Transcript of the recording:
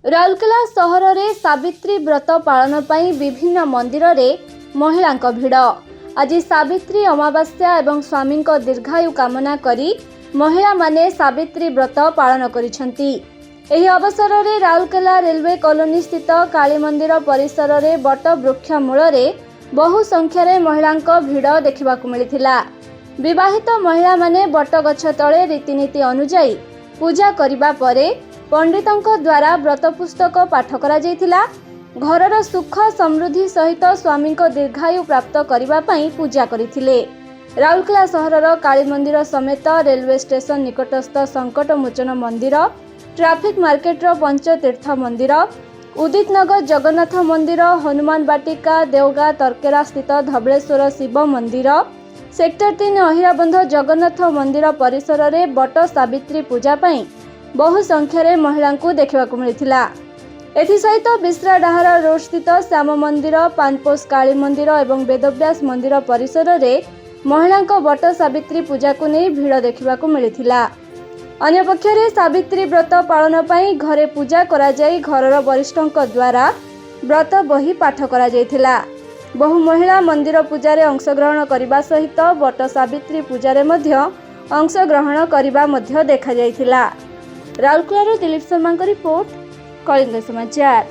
ରାଉରକେଲା ସହରରେ ସାବିତ୍ରୀ ବ୍ରତ ପାଳନ ପାଇଁ ବିଭିନ୍ନ ମନ୍ଦିରରେ ମହିଳାଙ୍କ ଭିଡ଼। ଆଜି ସାବିତ୍ରୀ ଅମାବାସ୍ୟା ଏବଂ ସ୍ୱାମୀଙ୍କ ଦୀର୍ଘାୟୁ କାମନା କରି ମହିଳାମାନେ ସାବିତ୍ରୀ ବ୍ରତ ପାଳନ କରିଛନ୍ତି। ଏହି ଅବସରରେ ରାଉରକେଲା ରେଲୱେ କଲୋନୀ ସ୍ଥିତ କାଳୀ ମନ୍ଦିର ପରିସରରେ ବଟ ବୃକ୍ଷ ମୂଳରେ ବହୁ ସଂଖ୍ୟାରେ ମହିଳାଙ୍କ ଭିଡ଼ ଦେଖିବାକୁ ମିଳିଥିଲା। ବିବାହିତ ମହିଳାମାନେ ବଟଗଛ ତଳେ ରୀତିନୀତି ଅନୁଯାୟୀ ପୂଜା କରିବା ପରେ ପଣ୍ଡିତଙ୍କ ଦ୍ୱାରା ବ୍ରତ ପୁସ୍ତକ ପାଠ କରାଯାଇଥିଲା। ଘରର ସୁଖ ସମୃଦ୍ଧି ସହିତ ସ୍ୱାମୀଙ୍କ ଦୀର୍ଘାୟୁ ପ୍ରାପ୍ତ କରିବା ପାଇଁ ପୂଜା କରିଥିଲେ। ରାଉରକେଲା ସହରର କାଳୀ ମନ୍ଦିର ସମେତ ରେଲୱେ ଷ୍ଟେସନ ନିକଟସ୍ଥ ସଙ୍କଟ ମୋଚନ ମନ୍ଦିର, ଟ୍ରାଫିକ ମାର୍କେଟର ପଞ୍ଚତୀର୍ଥ ମନ୍ଦିର, ଉଦିତ ନଗର ଜଗନ୍ନାଥ ମନ୍ଦିର, ହନୁମାନ ବାଟିକା, ଦେଓଗାଁ ତର୍କେରା ସ୍ଥିତ ଧବଳେଶ୍ୱର ଶିବ ମନ୍ଦିର, ସେକ୍ଟର 3 ଅହିରାବନ୍ଧ ଜଗନ୍ନାଥ ମନ୍ଦିର ପରିସରରେ ବଟ ସାବିତ୍ରୀ ପୂଜା ପାଇଁ ବହୁ ସଂଖ୍ୟାରେ ମହିଳାଙ୍କୁ ଦେଖିବାକୁ ମିଳିଥିଲା। ଏଥିସହିତ ବିଶ୍ରାଡାହାର ରୋଡ ସ୍ଥିତ ଶ୍ୟାମ ମନ୍ଦିର, ପାନପୋଷ କାଳୀ ମନ୍ଦିର ଏବଂ ବେଦବ୍ୟାସ ମନ୍ଦିର ପରିସରରେ ମହିଳାଙ୍କ ବଟ ସାବିତ୍ରୀ ପୂଜାକୁ ନେଇ ଭିଡ଼ ଦେଖିବାକୁ ମିଳିଥିଲା। ଅନ୍ୟପକ୍ଷରେ ସାବିତ୍ରୀ ବ୍ରତ ପାଳନ ପାଇଁ ଘରେ ପୂଜା କରାଯାଇ ଘରର ବରିଷ୍ଠଙ୍କ ଦ୍ୱାରା ବ୍ରତ ବହି ପାଠ କରାଯାଇଥିଲା। ବହୁ ମହିଳା ମନ୍ଦିର ପୂଜାରେ ଅଂଶଗ୍ରହଣ କରିବା ସହିତ ବଟ ସାବିତ୍ରୀ ପୂଜାରେ ମଧ୍ୟ ଅଂଶଗ୍ରହଣ କରିବା ମଧ୍ୟ ଦେଖାଯାଇଥିଲା। ରାଉରକେଲାରୁ ଦିଲ୍ଲୀପ ଶର୍ମାଙ୍କ ରିପୋର୍ଟ, କଳିଙ୍ଗ ସମାଚାର।